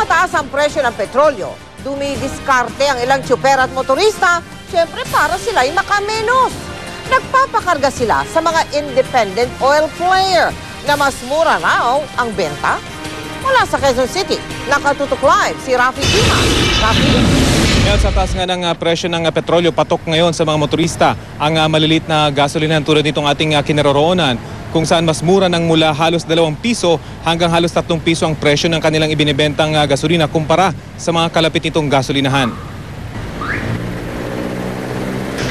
tumataas ang presyo ng petrolyo, dumidiskarte ang ilang tsuper at motorista, syempre para sila'y makamenos. Nagpapakarga sila sa mga independent oil player na mas mura raw ang benta. Mula sa Quezon City, nakatutok live si Rafi Tima. Rafi? Sa taas nga ng presyo ng petrolyo, patok ngayon sa mga motorista ang malilit na gasolinahan tulad nitong ating kinaroroonan, kung saan mas mura ng mula halos 2 piso hanggang halos 3 piso ang presyo ng kanilang ibinibentang gasolina kumpara sa mga kalapit nitong gasolinahan.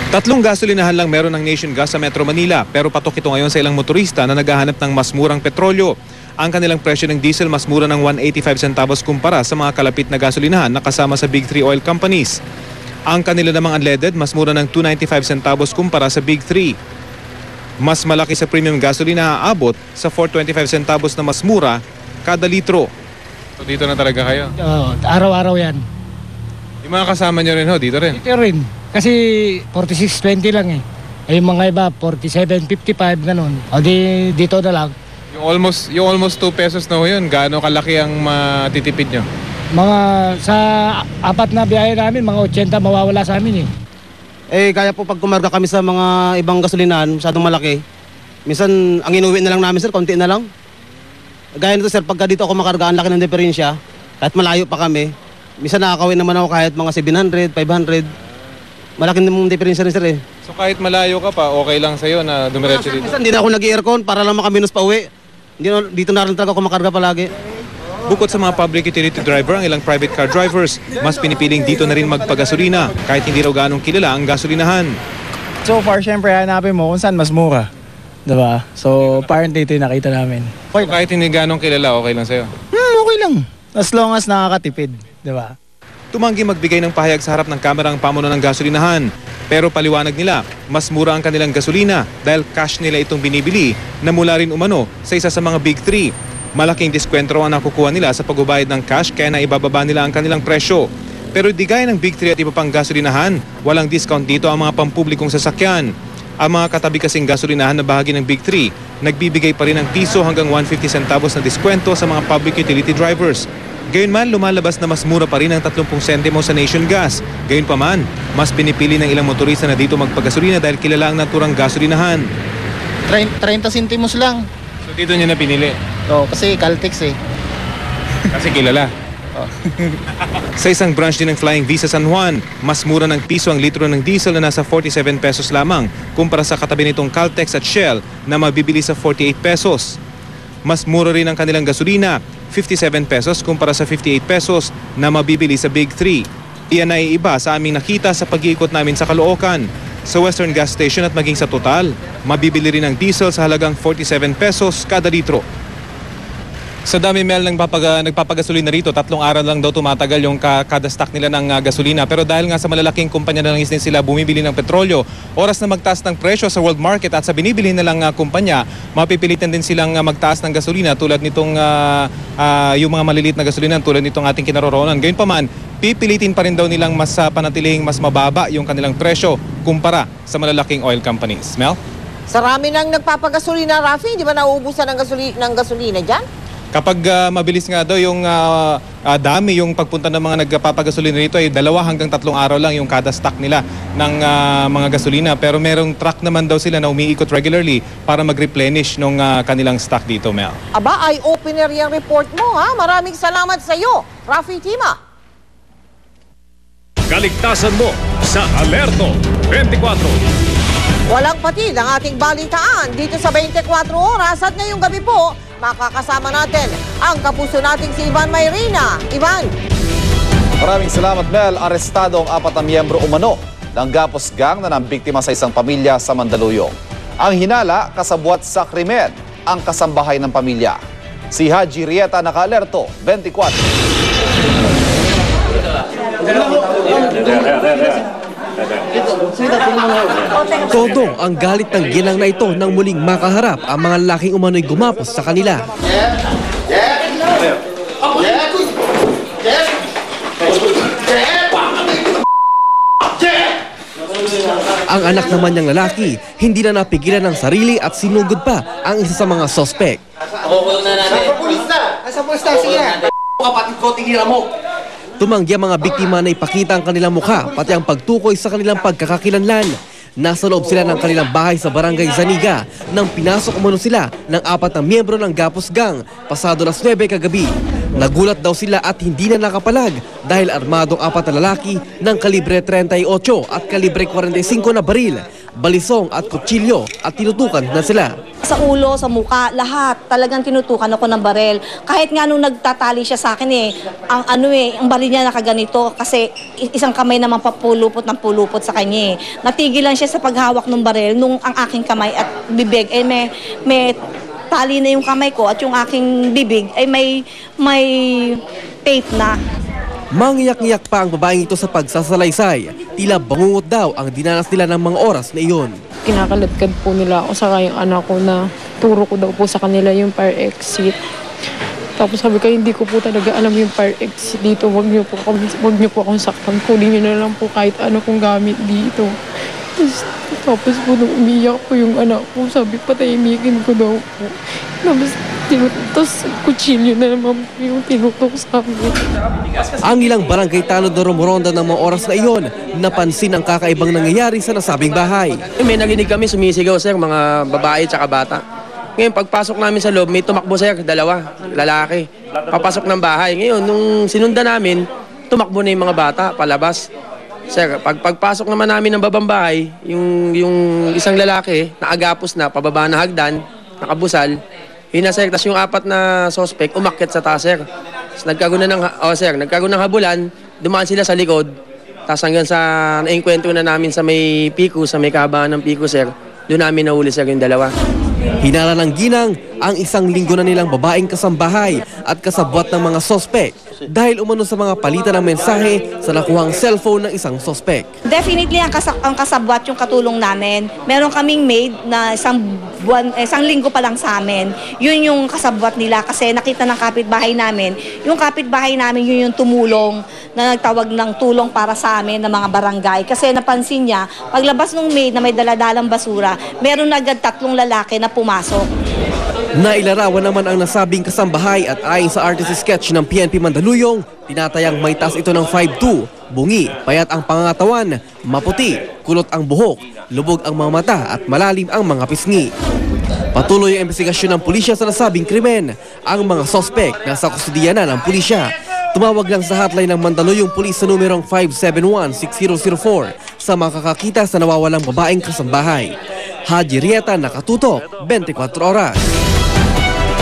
3 gasolinahan lang meron ng Nation Gas sa Metro Manila, pero patok ito ngayon sa ilang motorista na naghahanap ng mas murang petrolyo. Ang kanilang presyo ng diesel mas mura ng 185 centavos kumpara sa mga kalapit na gasolinahan na kasama sa Big 3 oil companies. Ang kanila namang unleaded mas mura ng 295 centavos kumpara sa Big 3. Mas malaki sa premium gasolina aabot sa 425 centavos na mas mura kada litro. So dito na talaga kayo? Araw-araw yan. Yung mga kasama nyo rin ho, dito rin? Dito rin. Kasi 46.20 lang eh. Ay yung mga iba, 47.55 ganun. O dito na lang. Yung almost 2 pesos na ho yun, gaano kalaki ang matitipid nyo? Mga sa 4 na biyahe namin, mga 80 mawawala sa amin eh. Kaya po pag kumarga kami sa mga ibang gasolinahan, masyadong malaki. Minsan, ang inuwi na lang namin, sir, konti na lang. Gaya nito, sir, pagka dito ako makarga, ang laki ng diferensya, kahit malayo pa kami. Minsan nakakawin naman ako kahit mga 700, 500. Malaki ng diferensya rin, sir, eh. So kahit malayo ka pa, okay lang sa'yo na dumiretso dito? Minsan, hindi na ako nag-aircon para lang makaminos pa uwi. Dito na rin talaga ako makarga palagi. Bukod sa mga public utility driver, ang ilang private car drivers, mas pinipiling dito na rin magpagasolina kahit hindi raw ganong kilala ang gasolinahan. So far, syempre, hanapin mo kung saan mas mura. Diba? So, parang dito yung nakita namin. So, kahit hindi ganong kilala, okay lang sa'yo? Okay lang. As long as nakakatipid. Diba? Tumanggi magbigay ng pahayag sa harap ng kamera ang pamuno ng gasolinahan. Pero paliwanag nila, mas mura ang kanilang gasolina dahil cash nila itong binibili na mula rin umano sa isa sa mga Big 3. Malaking diskwento ang nakukuha nila sa pagbabayad ng cash kaya naibababa nila ang kanilang presyo. Pero di gaya ng Big 3 at iba pang gasolinahan, walang discount dito ang mga pampublikong sasakyan. Ang mga katabi kasing gasolinahan na bahagi ng Big 3, nagbibigay pa rin ng piso hanggang 150 centavos na diskwento sa mga public utility drivers. Gayunman, lumalabas na mas mura pa rin ang 30 sentimo sa Nation Gas. Gayunpaman, mas pinipili ng ilang motorista na dito magpagasolina dahil kilala ang naturang gasolinahan. 30 centimos lang. So dito niya na pinili? Kasi Caltex eh. Kasi kilala. Sa isang branch din ng Flying V sa San Juan, mas mura ng piso ang litro ng diesel na nasa 47 pesos lamang kumpara sa katabi nitong Caltex at Shell na mabibili sa 48 pesos. Mas mura rin ang kanilang gasolina, 57 pesos kumpara sa 58 pesos na mabibili sa Big 3. Iyan ay iba sa aming nakita sa pag-iikot namin sa Caloocan. Sa Western Gas Station at maging sa Total, mabibili rin ang diesel sa halagang 47 pesos kada litro. Sa dami Mel ng nagpapagasolina rito, 3 araw lang daw tumatagal yung kada stock nila ng gasolina. Pero dahil nga sa malalaking kumpanya na lang din sila bumibili ng petrolyo, oras na magtaas ng presyo sa world market at sa binibili na lang kumpanya, mapipilitan din silang magtaas ng gasolina tulad nitong yung mga maliliit na gasolina tulad nitong ating kinaroroonan. Gayunpaman, pipilitin pa rin daw nilang mas panatiling mas mababa yung kanilang presyo kumpara sa malalaking oil companies. Mel? Sa rami ng nagpapagasolina, Rafi, di ba nauubusan ng gasolina dyan? Kapag mabilis nga daw yung dami yung pagpunta ng mga nagpapagasolina rito ay 2 hanggang 3 araw lang yung kada stock nila ng mga gasolina. Pero merong truck naman daw sila na umiikot regularly para mag-replenish ng kanilang stock dito, Mel. Aba, eye-opener yung report mo, ha? Maraming salamat sa iyo, Rafi Tima. Kaligtasan mo sa Alerto 24. Walang patid ang ating balitaan dito sa 24 oras at ngayong gabi po, makakasama natin ang kapuso nating si Ivan Mayrina. Ivan. Maraming salamat, Mel. Arestado ang 4 na miyembro umano ng Gapos Gang na nambiktima sa isang pamilya sa Mandaluyong. Ang hinala, kasabwat sa krimen, ang kasambahay ng pamilya. Si Haji Rieta, naka-alerto, 24. Todong ang galit ng ginang na ito nang muling makaharap ang mga laking umano'y gumapos sa kanila. Ang anak naman niyang lalaki, hindi na napigilan ng sarili at sinugod pa ang isa sa mga sospek. Sa pulis na! Sige! Kapatid ko, tingilan mo! Tumanggi ang mga biktima na ipakita ang kanilang mukha, pati ang pagtukoy sa kanilang pagkakakilanlan. Nasa loob sila ng kanilang bahay sa Barangay Zaniga nang pinasok umano sila ng 4 na miyembro ng Gapos Gang pasado las 9 kagabi. Nagulat daw sila at hindi na nakapalag dahil armadong 4 na lalaki ng kalibre 38 at kalibre 45 na baril, balisong at kutsilyo at tinutukan na sila. Sa ulo, sa muka, lahat talagang tinutukan ako ng barel. Kahit nga nung nagtatali siya sa akin ang baril niya nakaganito kasi isang kamay naman papulupot ng pulupot sa kanya. Natigilan siya sa paghawak ng barel nung ang aking kamay at bibig may tali na yung kamay ko at yung aking bibig ay may tape na. Mangiyak-ngiyak pa ang babaeng ito sa pagsasalaysay. Tila bangungot daw ang dinanas nila ng mga oras na iyon. Kinakaladkad po nila ako sa yung anak ko na turo ko daw po sa kanila yung fire exit. Tapos sabi ko, hindi ko po talaga alam yung fire exit dito. Wag niyo po akong saktan. Kunin niyo na lang po kahit ano kong gamit dito. Tapos po nung umiyak po yung anak ko, sabi patahimikin ko daw po. Tapos kutsilyo na naman po yung tinutok sa amin. Ang ilang barangay tanod na rumoronda ng mga oras na iyon, napansin ang kakaibang nangyayari sa nasabing bahay. May naginig kami sumisigaw, sir, mga babae at bata. Ngayon, pagpasok namin sa loob, may tumakbo, sir, 2 lalaki. Papasok ng bahay. Ngayon, nung sinundan namin, tumakbo na yung mga bata palabas. Sir, pagpasok naman namin ng babang bahay, yung isang lalaki, naagapos na, pababa na hagdan, nakabusal, yun na, sir. Tapos yung 4 na suspect, umakyat sa taas, sir. Tapos nagkagunan ng habulan, dumaan sila sa likod. Tapos hanggang sa naengkwentro na namin sa may Pico, sa may kahabaan ng Pico, sir, doon namin nahuli, sir, yung 2. Hinala ng ginang ang 1 linggo na nilang babaeng kasambahay at kasabwat ng mga sospek dahil umano sa mga palitan ng mensahe sa nakuhang cellphone ng isang sospek. Definitely ang kasabwat yung katulong namin. Meron kaming maid na 1 linggo pa lang sa amin. Yun yung kasabwat nila kasi nakita ng kapitbahay namin. Yung kapitbahay namin yun yung tumulong na nagtawag ng tulong para sa amin ng mga barangay. Kasi napansin niya, paglabas ng maid na may daladalang basura, meron na agad 3 lalaki na pumasok. Nailarawan naman ang nasabing kasambahay at ayon sa artist sketch ng PNP Mandaluyong, tinatayang may taas ito ng 5'2", bungi, payat ang pangangatawan, maputi, kulot ang buhok, lubog ang mga mata at malalim ang mga pisngi. Patuloy ang investigasyon ng pulisya sa nasabing krimen. Ang mga sospek nasa kustudiya na ng pulisya. Tumawag lang sa hotline ng Mandaluyong Police sa numerong 571-6004 sa makakakita sa nawawalang babaeng kasambahay. Haji Rieta, nakatutok, 24 oras.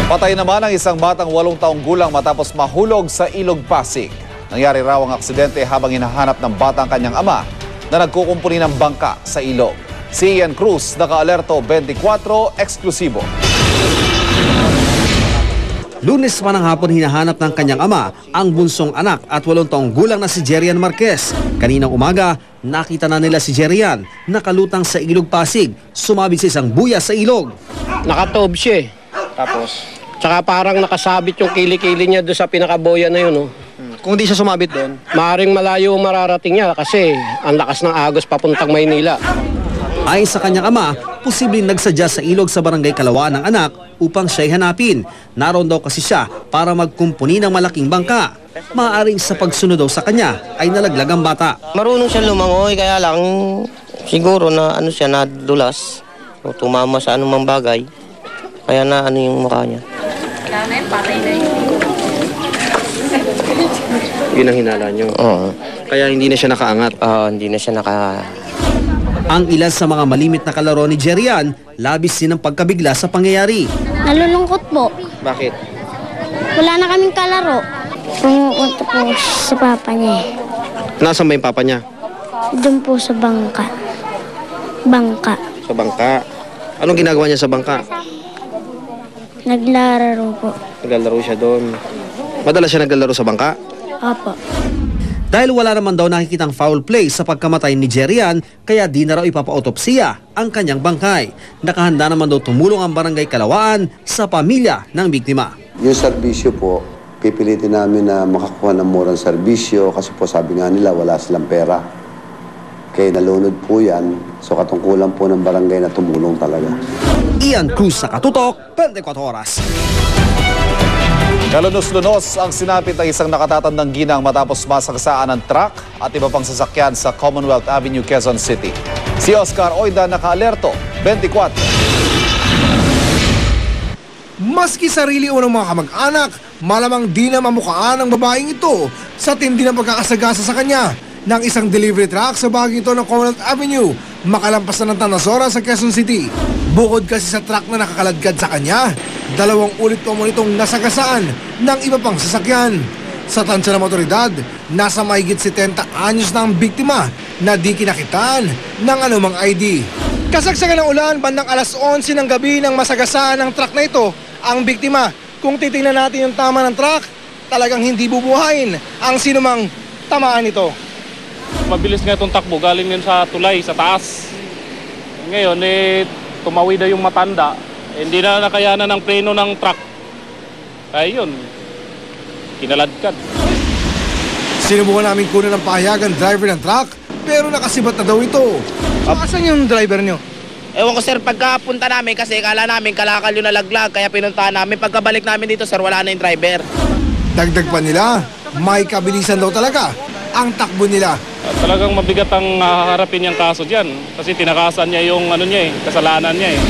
Patay naman ang isang batang 8 taong gulang matapos mahulog sa Ilog Pasig. Nangyari raw ang aksidente habang hinahanap ng bata ang kanyang ama na nagkukumpuni ng bangka sa ilog. Si Ian Cruz, naka-alerto 24, eksklusibo. Lunes pa ng hapon hinahanap ng kanyang ama ang bunsong anak at 8 taong gulang na si Jerian Marquez. Kaninang umaga, nakita na nila si Jerian nakalutang sa Ilog Pasig, sumabit sa isang buya sa ilog. Nakatob siya tapos, tsaka parang nakasabit yung kilikili niya doon sa pinakaboya na yun. Kung di siya sumabit doon? Maaring malayo mararating niya kasi ang lakas ng agos papuntang Maynila. Ayon sa kanyang ama, posibleng nagsadya sa ilog sa barangay Kalawaan ng anak upang siya'y hanapin. Naroon daw kasi siya para magkumpuni ng malaking bangka. Maaaring sa pagsunod daw sa kanya ay nalaglag ang bata. Marunong siya lumangoy kaya lang siguro na siya nadulas o tumama sa anumang bagay. Kaya na yung mukha niya. Yun ang hinala nyo? Oo. Kaya hindi na siya nakaangat? Oo, hindi na siya Ang ilan sa mga malimit na kalaro ni Jerian, labis din ang pagkabigla sa pangyayari. Nalulungkot po. Bakit? Wala na kaming kalaro. Pumupunta po sa papa niya eh. Nasaan ba yung papa niya? Doon po sa bangka. Bangka. Sa bangka? Anong ginagawa niya sa bangka? Naglalaro po. Naglalaro siya doon. Madalas siya naglalaro sa bangka? Opo. Dahil wala naman daw nakikitang foul play sa pagkamatay ni Jerian, kaya di na raw ipapa-autopsiya ang kanyang bangkay. Nakahanda naman daw tumulong ang barangay Kalawaan sa pamilya ng biktima. Yung serbisyo po, pipilitin namin na makakuha ng murang serbisyo kasi po sabi nga nila wala silang pera. Kaya nalunod po yan, so katungkulan po ng barangay na tumulong talaga. Ian Cruz, sa Katutok, 24 oras. Kalunos-lunos ang sinapit ng isang nakatatandang ginang matapos masagasaan ng truck at iba pang sasakyan sa Commonwealth Avenue, Quezon City. Si Oscar Oida naka-alerto, 24. Maski sarili o ng mga kamag-anak, malamang di na mamukhaan ang babaeng ito sa tindi ng pagkakasagasa sa kanya ng isang delivery truck sa bahagi ito ng Commonwealth Avenue, makalampas na ng Tanasora sa Quezon City. Bukod kasi sa truck na nakakaladkad sa kanya, 2 ulit pa mo nitong nasagasaan ng iba pang sasakyan. Sa tansya ng otoridad, nasa mahigit 70 anyos na ang biktima na di kinakitaan ng anumang ID. Kasagsagan ng ulan, bandang alas 11 ng gabi nang masagasaan ng truck na ito ang biktima. Kung titingnan natin yung tama ng truck, talagang hindi bubuhayin ang sinumang tamaan nito. Mabilis nga itong takbo, galing yun sa tulay, sa taas. Ngayon, tumawid na yung matanda. Hindi na nakayanan ng preno ng truck. Kaya yun, kinaladkad. Sinubukan namin kunin ng pahayagan driver ng truck, pero nakasibat na daw ito. Asan yung driver nyo? Ewan ko sir, pagkapunta namin kasi kala namin kalakal yung nalaglag, kaya pinuntahan namin. Pagkabalik namin dito sir, wala na yung driver. Dagdag pa nila, may kabilisan daw talaga ang takbo nila. Talagang mabigat ang haharapin niyang kaso dyan kasi tinakasan niya yung kasalanan niya eh.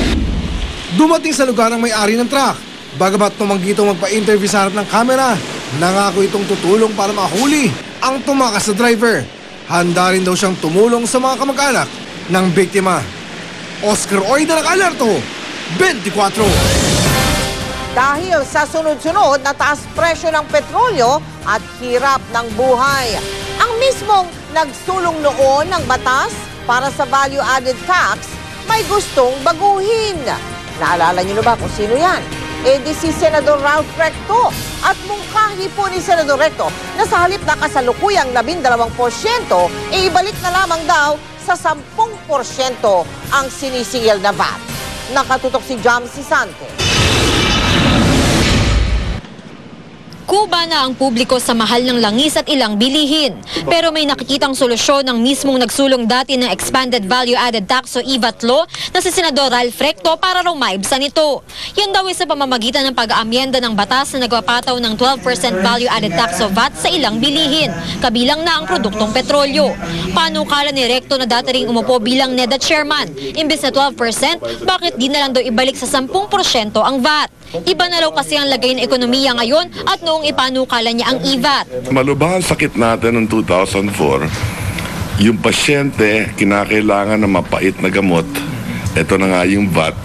Dumating sa lugar ang may-ari ng truck. Bagamat tumanggi itong magpa-interview sa harap ng kamera, nangako itong tutulong para mahuli ang tumakas na driver. Handa rin daw siyang tumulong sa mga kamag-anak ng biktima. Oscar Oida naka-alerto, 24. Dahil sa sunod-sunod na taas presyo ng petrolyo at hirap ng buhay, ang mismong nagsulong noon ng batas para sa value-added tax may gustong baguhin. Naalala niyo na ba kung sino yan? Di si Senador Ralph Recto. At mungkahi po ni Senador Recto na sa halip na kasalukuyang 12%, ibalik na lamang daw sa 10% ang sinisingil na VAT. Nakatutok si Jamsi Sante. Kuba na ang publiko sa mahal ng langis at ilang bilihin. Pero may nakikitang solusyon ng mismong nagsulong dati ng Expanded Value-Added Tax o EVAT law na si Senador Ralph Recto para raw maibsan ito. Yan daw ay sa pamamagitan ng pag-aamyenda ng batas na nagpapataw ng 12% Value-Added Tax o VAT sa ilang bilihin, kabilang na ang produktong petrolyo. Panukala ni Recto na dati ring umupo bilang NEDA chairman. Imbes na 12%, bakit di na lang daw ibalik sa 10% ang VAT? Iba na raw kasi ang lagay ng ekonomiya ngayon at noong ipanukala niya ang EVAT. Malubhang sakit natin noong 2004, yung pasyente kinakailangan ng mapait na gamot. Ito na nga yung VAT.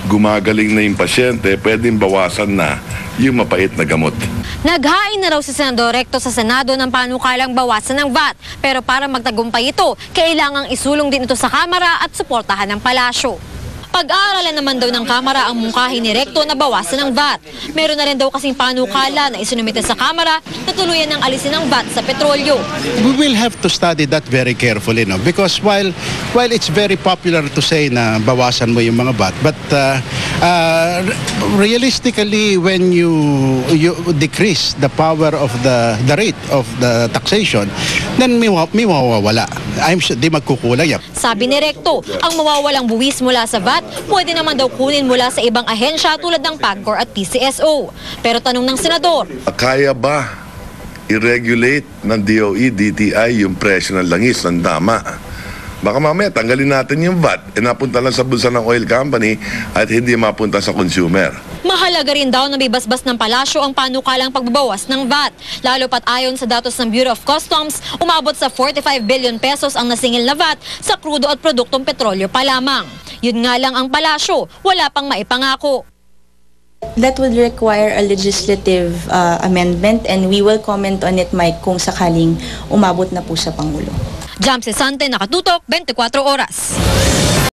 Gumagaling na yung pasyente, pwedeng bawasan na yung mapait na gamot. Naghain na raw si Senador Recto sa Senado ng panukalang bawasan ng VAT. Pero para magtagumpay ito, kailangang isulong din ito sa Kamara at suportahan ng Palasyo. Pag-aaralan naman daw ng Kamara ang mungkahi ni Recto na bawasan ng VAT. Meron na rin daw kasing panukala na isinumite sa Kamara na tuluyan ng alisin ng VAT sa petrolyo. We will have to study that very carefully, no? Because while it's very popular to say na bawasan mo yung mga VAT, but realistically when you decrease the power of the rate of the taxation, then may mawawala. I'm sure di magkukulang yan. Sabi ni Recto, ang mawawalang buwis mula sa VAT pwede naman daw kunin mula sa ibang ahensya tulad ng PAGCOR at PCSO. Pero tanong ng senador, Kaya ba i-regulate ng DOE, DTI yung presyo ng langis ng dama? Baka mamaya tanggalin natin yung VAT napunta lang sa bulsa ng oil company at hindi mapunta sa consumer. Mahalaga rin daw na may basbas ng Palasyo ang panukalang pagbabawas ng VAT. Lalo pat ayon sa datos ng Bureau of Customs, umabot sa 45 billion pesos ang nasingil na VAT sa krudo at produktong petrolyo pa lamang. Yun nga lang ang Palasyo, wala pang maipangako. That would require a legislative amendment and we will comment on it, Mike, kung sakaling umabot na po sa Pangulo. Jamsi Sante, nakatutok, 24 oras.